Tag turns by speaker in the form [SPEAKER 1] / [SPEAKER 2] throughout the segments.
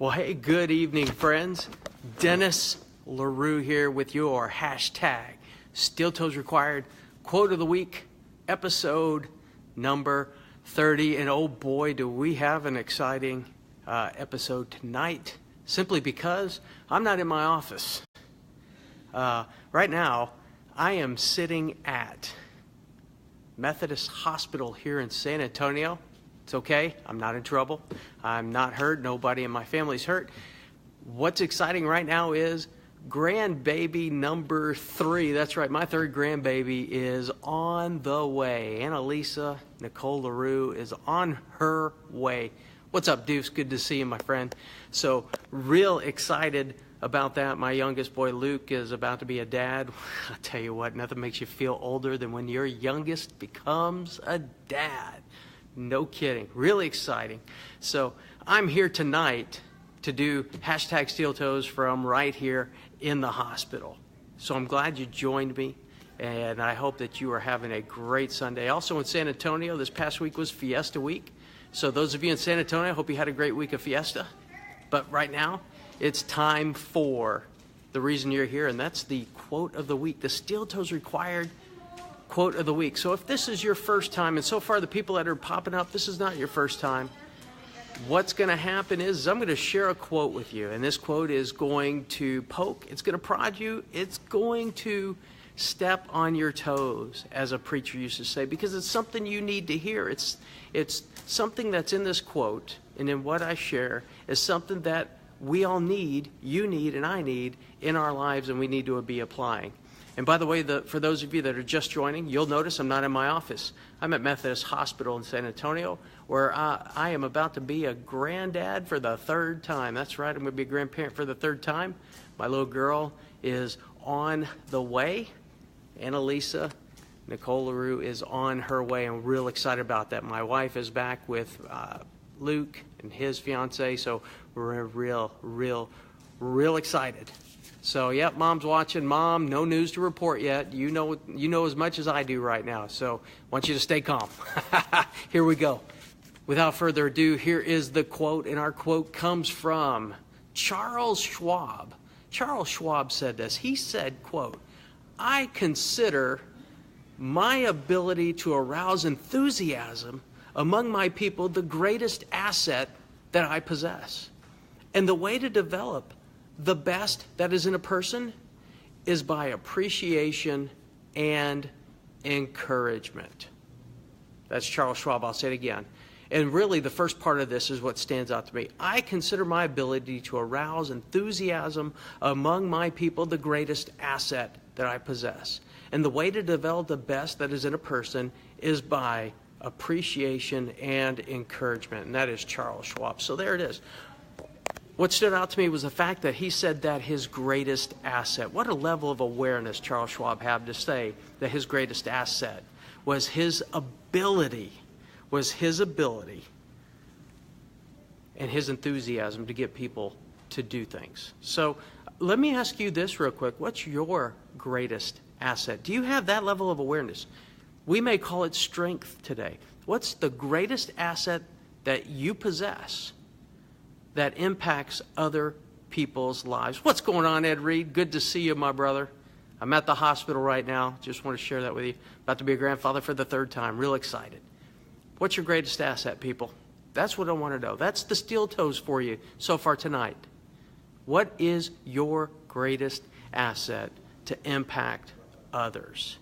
[SPEAKER 1] Well, hey, good evening, friends. Dennis LaRue here with your hashtag Steel Toes Required Quote of the Week, episode number 30. And oh boy, do we have an exciting episode tonight, simply because I'm not in my office. Right now, I am sitting at Methodist Hospital here in San Antonio. It's okay. I'm not in trouble. I'm not hurt. Nobody in my family's hurt. What's exciting right now is grandbaby number 3. That's right. My third grandbaby is on the way. Annalisa Nicole LaRue is on her way. What's up, Deuce? Good to see you, my friend. So real excited about that. My youngest boy, Luke, is about to be a dad. I'll tell you what, nothing makes you feel older than when your youngest becomes a dad. No kidding. Really exciting. So I'm here tonight to do hashtag Steel Toes from right here in the hospital. So I'm glad you joined me, and I hope that you are having a great Sunday. Also in San Antonio, this past week was Fiesta Week. So those of you in San Antonio, I hope you had a great week of Fiesta. But right now, it's time for the reason you're here, and that's the quote of the week, the Steel Toes Required Quote of the Week. So if this is your first time, and so far the people that are popping up, this is not your first time, what's going to happen is I'm going to share a quote with you, and this quote is going to poke, it's going to prod you, it's going to step on your toes, as a preacher used to say, because it's something you need to hear. It's something that's in this quote, and in what I share is something that we all need, you need, and I need in our lives, and we need to be applying. And by the way, for those of you that are just joining, you'll notice I'm not in my office. I'm at Methodist Hospital in San Antonio, where I am about to be a granddad for the third time. That's right, I'm going to be a grandparent for the third time. My little girl is on the way. Annalisa Nicole LaRue is on her way. I'm real excited about that. My wife is back with Luke and his fiance, so we're real excited. So, yep, Mom's watching. Mom, no news to report yet. You know as much as I do right now, so I want you to stay calm. Here we go. Without further ado, here is the quote, and our quote comes from Charles Schwab. Charles Schwab said this. He said, quote, "I consider my ability to arouse enthusiasm among my people the greatest asset that I possess. And the way to develop the best that is in a person is by appreciation and encouragement." That's Charles Schwab. I'll say it again. And really, the first part of this is what stands out to me. I consider my ability to arouse enthusiasm among my people the greatest asset that I possess. And the way to develop the best that is in a person is by appreciation and encouragement. And that is Charles Schwab. So there it is. What stood out to me was the fact that he said that his greatest asset. What a level of awareness Charles Schwab had to say that his greatest asset was his ability and his enthusiasm to get people to do things. So let me ask you this real quick. What's your greatest asset? Do you have that level of awareness? We may call it strength today. What's the greatest asset that you possess that impacts other people's lives? What's going on, Ed Reed? Good to see you, my brother. I'm at the hospital right now. Just want to share that with you. About to be a grandfather for the third time. Real excited. What's your greatest asset, people? That's what I want to know. That's the steel toes for you so far tonight. What is your greatest asset to impact others?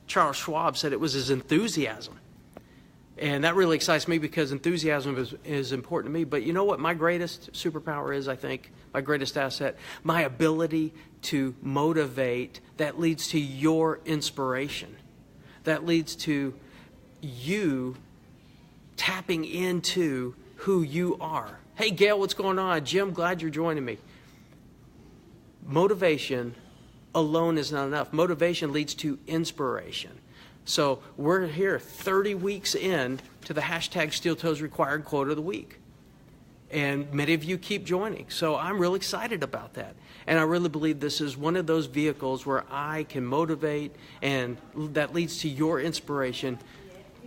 [SPEAKER 1] Charles Schwab said it was his enthusiasm. And that really excites me because enthusiasm is important to me. But you know what my greatest superpower is, I think? My greatest asset? My ability to motivate that leads to your inspiration. That leads to you tapping into who you are. Hey, Gail, what's going on? Jim, glad you're joining me. Motivation alone is not enough. Motivation leads to inspiration. So we're here 30 weeks in to the hashtag Steel Toes Required Quote of the Week. And many of you keep joining. So I'm real excited about that. And I really believe this is one of those vehicles where I can motivate, and that leads to your inspiration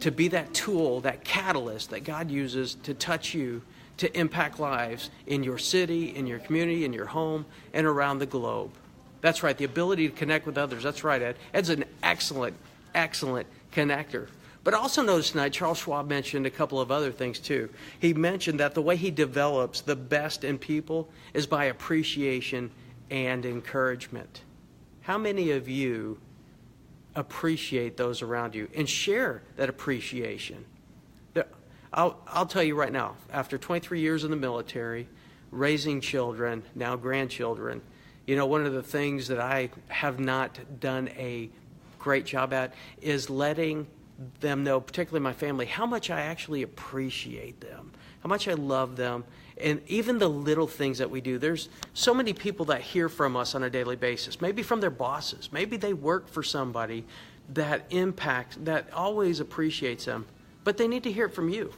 [SPEAKER 1] to be that tool, that catalyst that God uses to touch you to impact lives in your city, in your community, in your home, and around the globe. That's right, the ability to connect with others. That's right, Ed. Ed's an excellent, excellent connector. But also notice tonight, Charles Schwab mentioned a couple of other things too. He mentioned that the way he develops the best in people is by appreciation and encouragement. How many of you appreciate those around you and share that appreciation? I'll tell you right now, after 23 years in the military, raising children, now grandchildren, one of the things that I have not done a great job at is letting them know, particularly my family, how much I actually appreciate them, how much I love them, and even the little things that we do. There's so many people that hear from us on a daily basis, maybe from their bosses, maybe they work for somebody that always appreciates them, but they need to hear it from you.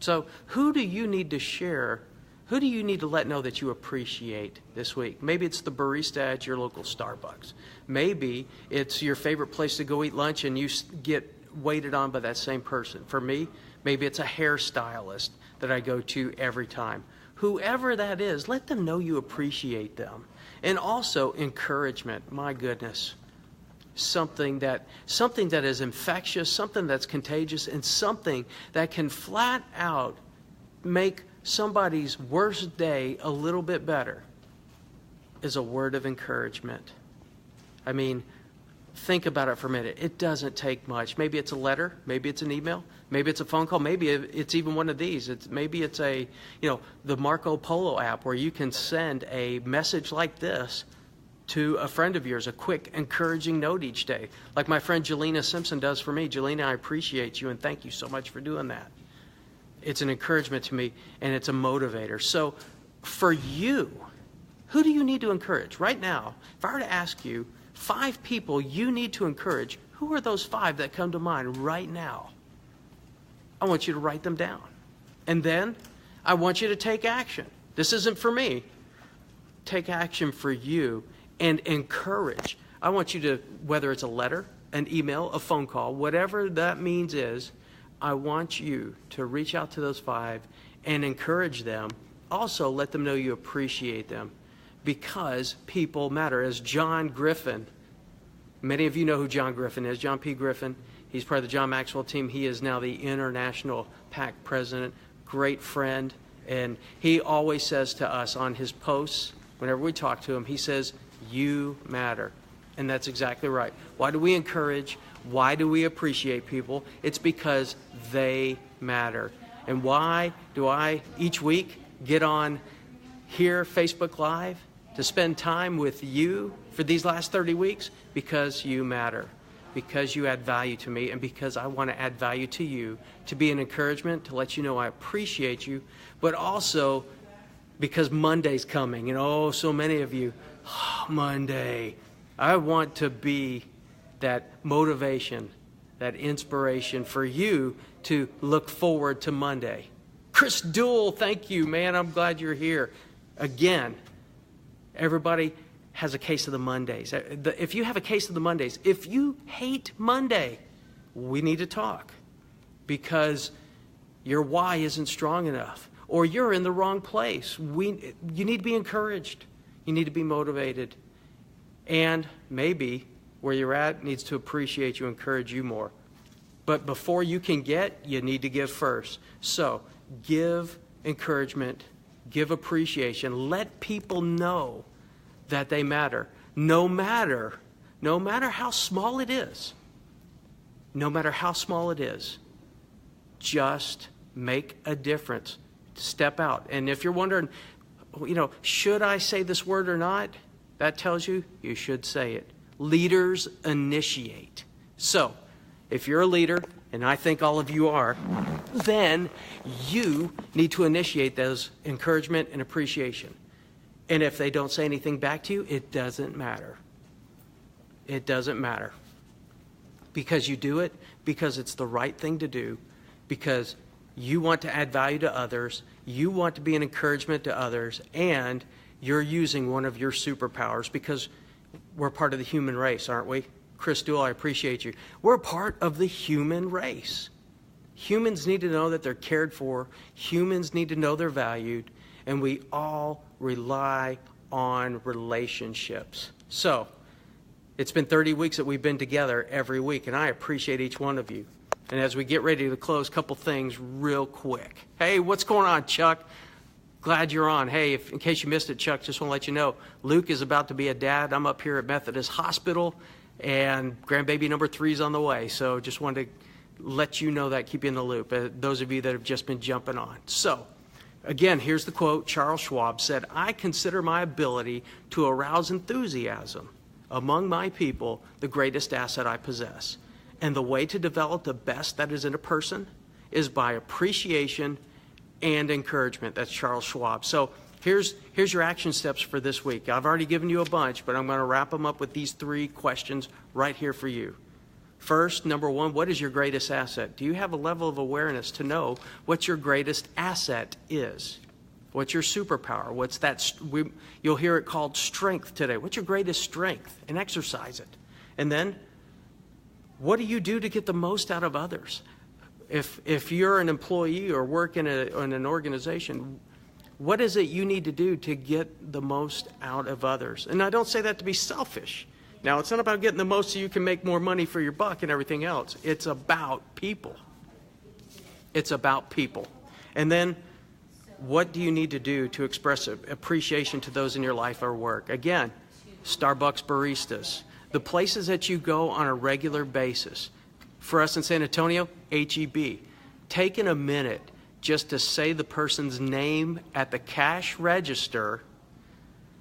[SPEAKER 1] So who do you need to share? Who do you need to let know that you appreciate this week? Maybe it's the barista at your local Starbucks. Maybe it's your favorite place to go eat lunch and you get waited on by that same person. For me, maybe it's a hairstylist that I go to every time. Whoever that is, let them know you appreciate them. And also encouragement. My goodness. Something that is infectious, something that's contagious, and something that can flat out make somebody's worst day a little bit better is a word of encouragement. I mean, think about it for a minute. It doesn't take much. Maybe it's a letter. Maybe it's an email. Maybe it's a phone call. Maybe it's even one of these. Maybe it's the Marco Polo app where you can send a message like this to a friend of yours, a quick, encouraging note each day, like my friend Jelena Simpson does for me. Jelena, I appreciate you, and thank you so much for doing that. It's an encouragement to me, and it's a motivator. So for you, who do you need to encourage? Right now, if I were to ask you 5 people you need to encourage, who are those 5 that come to mind right now? I want you to write them down. And then I want you to take action. This isn't for me. Take action for you and encourage. I want you to, whether it's a letter, an email, a phone call, whatever that means is, I want you to reach out to those 5 and encourage them. Also, let them know you appreciate them because people matter. As John Griffin, many of you know who John Griffin is, John P. Griffin. He's part of the John Maxwell team. He is now the International PAC president, great friend. And he always says to us on his posts, whenever we talk to him, he says, you matter. And that's exactly right. Why do we encourage? Why do we appreciate people? It's because they matter. And why do I each week get on here, Facebook Live, to spend time with you for these last 30 weeks? Because you matter. Because you add value to me, and because I want to add value to you, to be an encouragement, to let you know I appreciate you, but also because Monday's coming, and so many of you, Monday. I want to be that motivation, that inspiration for you to look forward to Monday. Chris Duell, thank you, man. I'm glad you're here. Again, everybody has a case of the Mondays. If you have a case of the Mondays, if you hate Monday, we need to talk because your why isn't strong enough or you're in the wrong place. You need to be encouraged. You need to be motivated. And maybe where you're at needs to appreciate you, encourage you more. But before you can get, you need to give first. So give encouragement, give appreciation. Let people know that they matter. No matter how small it is. No matter how small it is. Just make a difference. Step out. And if you're wondering, should I say this word or not? That tells you should say it. Leaders initiate. So, if you're a leader, and I think all of you are, then you need to initiate those encouragement and appreciation. And if they don't say anything back to you, it doesn't matter. It doesn't matter. Because you do it, because it's the right thing to do, because you want to add value to others, you want to be an encouragement to others, and you're using one of your superpowers because we're part of the human race, aren't we? Chris Duell, I appreciate you. We're part of the human race. Humans need to know that they're cared for. Humans need to know they're valued. And we all rely on relationships. So, it's been 30 weeks that we've been together every week, and I appreciate each one of you. And as we get ready to close, a couple things real quick. Hey, what's going on, Chuck? Glad you're on. Hey, in case you missed it, Chuck, just want to let you know, Luke is about to be a dad. I'm up here at Methodist Hospital, and grandbaby number 3 is on the way. So just wanted to let you know that, keep you in the loop, those of you that have just been jumping on. So, again, here's the quote. Charles Schwab said, "I consider my ability to arouse enthusiasm among my people the greatest asset I possess. And the way to develop the best that is in a person is by appreciation and encouragement." That's Charles Schwab. So here's your action steps for this week. I've already given you a bunch, but I'm going to wrap them up with these 3 questions right here for you. First, number 1, what is your greatest asset? Do you have a level of awareness to know what your greatest asset is? What's your superpower? What's that? You'll hear it called strength today. What's your greatest strength? And exercise it. And then, what do you do to get the most out of others? If you're an employee or work in an organization, what is it you need to do to get the most out of others? And I don't say that to be selfish. Now, it's not about getting the most so you can make more money for your buck and everything else. It's about people. It's about people. And then, what do you need to do to express appreciation to those in your life or work? Again, Starbucks baristas, the places that you go on a regular basis. For us in San Antonio, HEB. Taking a minute just to say the person's name at the cash register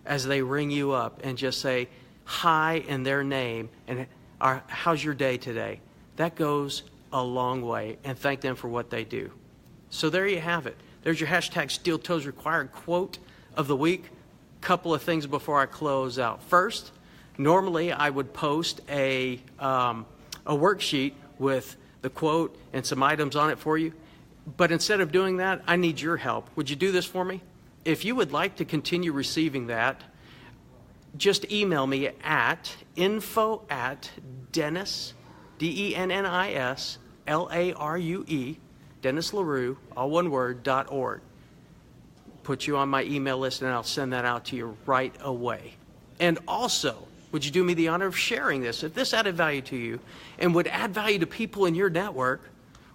[SPEAKER 1] as they ring you up and just say hi in their name and how's your day today? That goes a long way, and thank them for what they do. So there you have it. There's your hashtag steeltoesrequired quote of the week. Couple of things before I close out. First, normally I would post a worksheet with the quote and some items on it for you. But instead of doing that, I need your help. Would you do this for me? If you would like to continue receiving that, just email me at info@Dennis, DENNIS, LARUE, Dennis LaRue, all one word, .org. Put you on my email list and I'll send that out to you right away. And also, would you do me the honor of sharing this? If this added value to you and would add value to people in your network,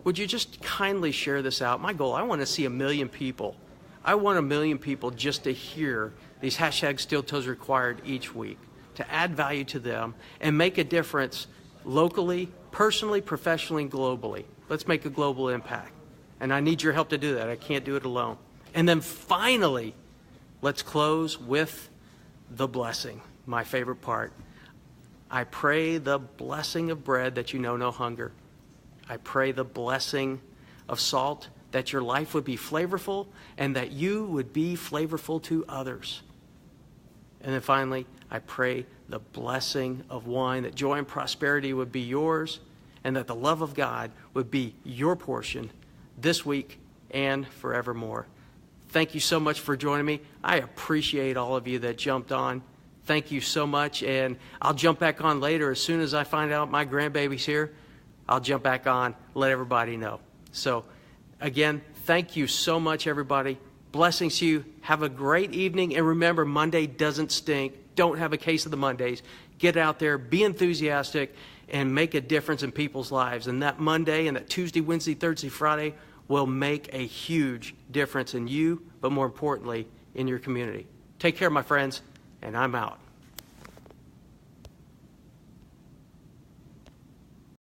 [SPEAKER 1] would you just kindly share this out? My goal, I want to see 1 million people. I want 1 million people just to hear these hashtags steeltoesrequired each week, to add value to them and make a difference locally, personally, professionally, and globally. Let's make a global impact. And I need your help to do that. I can't do it alone. And then finally, let's close with the blessing, my favorite part. I pray the blessing of bread that you know no hunger. I pray the blessing of salt, that your life would be flavorful and that you would be flavorful to others. And then finally, I pray the blessing of wine, that joy and prosperity would be yours and that the love of God would be your portion this week and forevermore. Thank you so much for joining me. I appreciate all of you that jumped on. Thank you so much, and I'll jump back on later. As soon as I find out my grandbaby's here, I'll jump back on, let everybody know. So, again, thank you so much, everybody. Blessings to you. Have a great evening, and remember, Monday doesn't stink. Don't have a case of the Mondays. Get out there, be enthusiastic, and make a difference in people's lives. And that Monday and that Tuesday, Wednesday, Thursday, Friday will make a huge difference in you, but more importantly, in your community. Take care, my friends, and I'm out.